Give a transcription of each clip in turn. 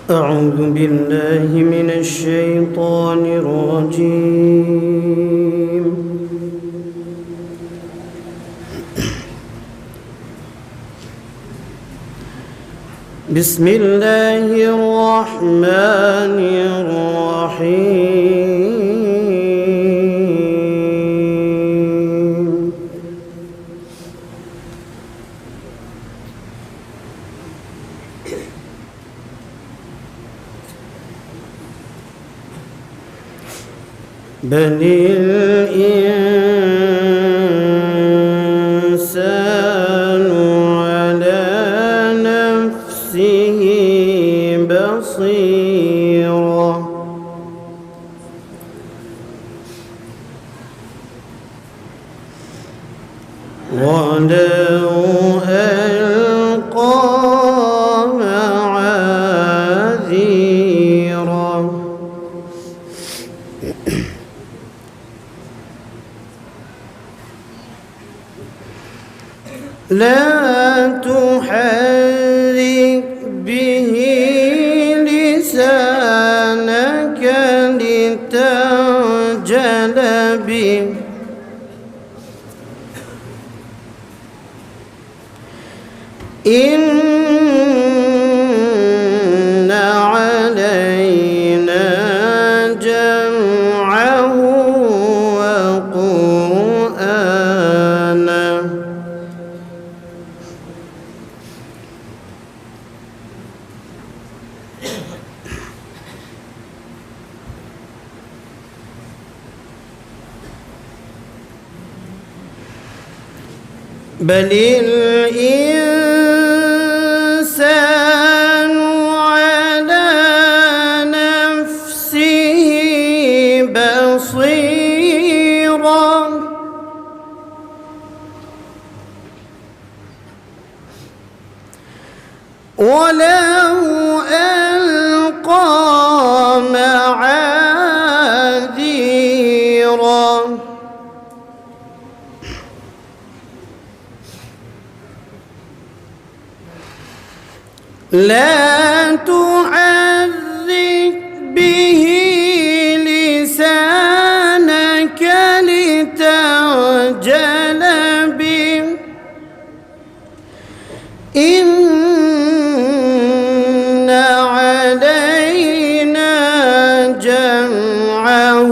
أعوذ بالله من الشيطان الرجيم. بسم الله الرحمن الرحيم. بل الإنسان على نفسه بصيرة ولو ألقى معاذيره لا تحرك به لسانك لتعجل به إن علينا جمعه وقرآنه بل الإنسان على نفسه بصيرة ولو ألقى معاذيره لا تحرك به لسانك لتعجل به إن علينا جمعه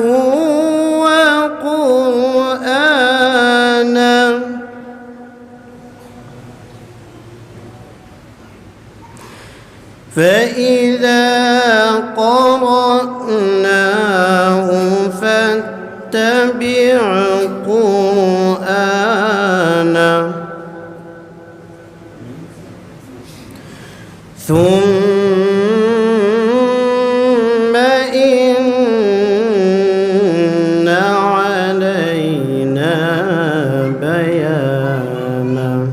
وقرآنه فإذا قرأناه فاتبع قرآنه ثم إن علينا بيانه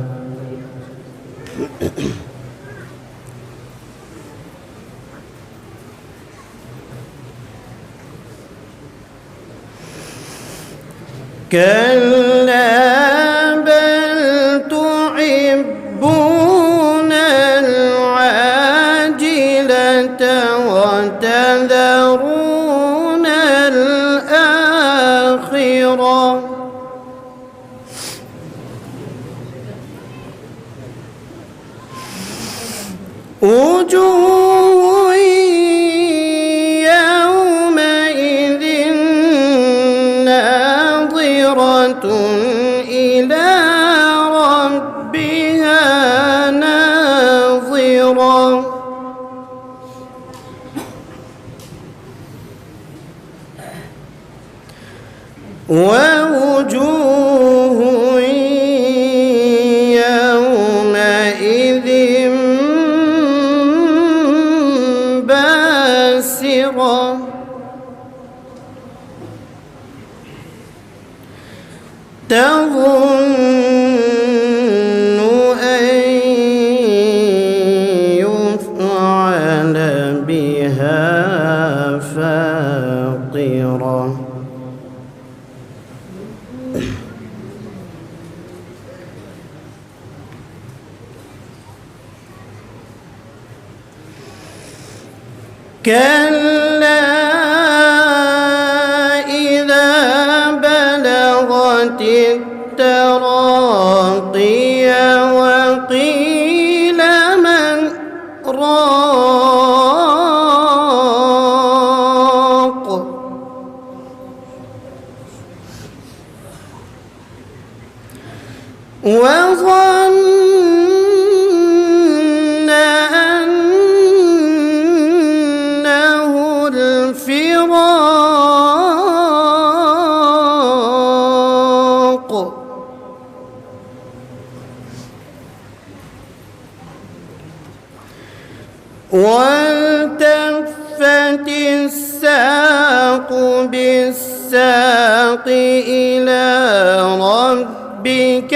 كلا بل تحبون العاجلة وتذرون الآخرة وجوه يومئذ ناظرة إلى ربها ناظرة ووجوه يومئذ باسرة تظن أن يفعل بها فاقرة كلا إذا بلغت التراقي وقيل من راق وظن أنه الفراق والتفت الساق بالساق إلى ربك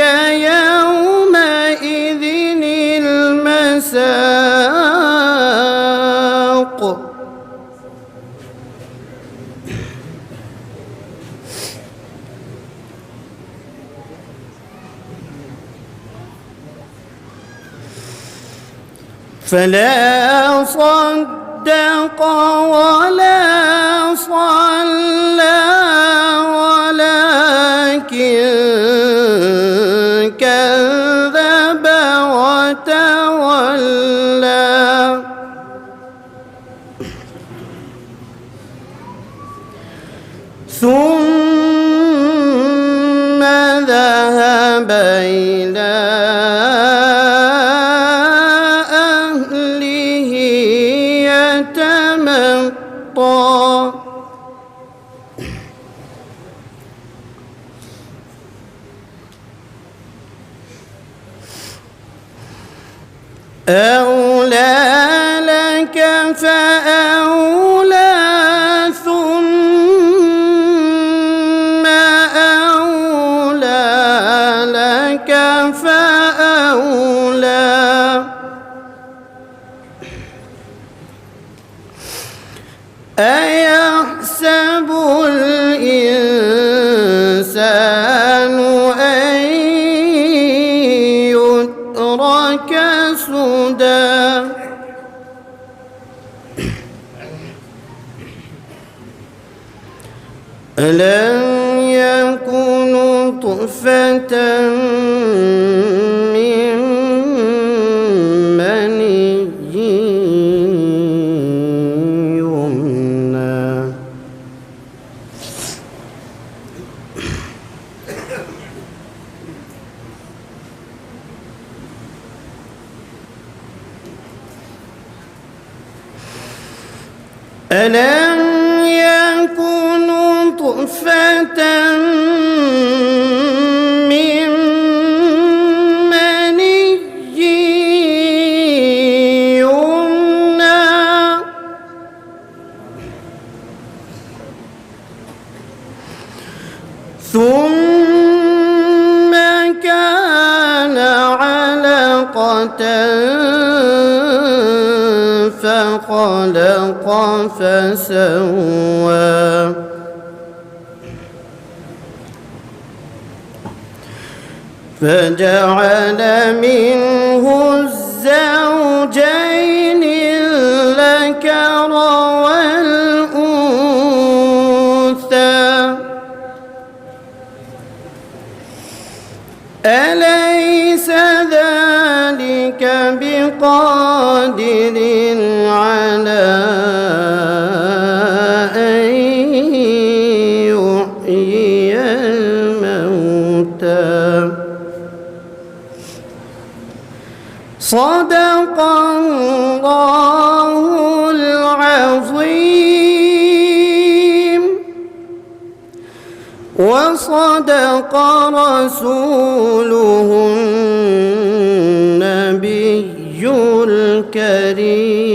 يومئذ المساق فلا صدق ولا صلى ولكن كذب وتولى ثم ذهب إلى أهله يتمطى أولى لك فأولى ثم أولى لك فأولى أيحسب الإنسان أن يترك سدى ألم يكن نطفة من مني يمنى ألم يكن نطفة من مني يمنى ثم كان علقة فخلق فسوى فجعل منه الزوجين الذكر والأنثى أليس ذلك بقادر على أن يحيي الموتى صدق الله العظيم وصدق رسوله النبي الكريم.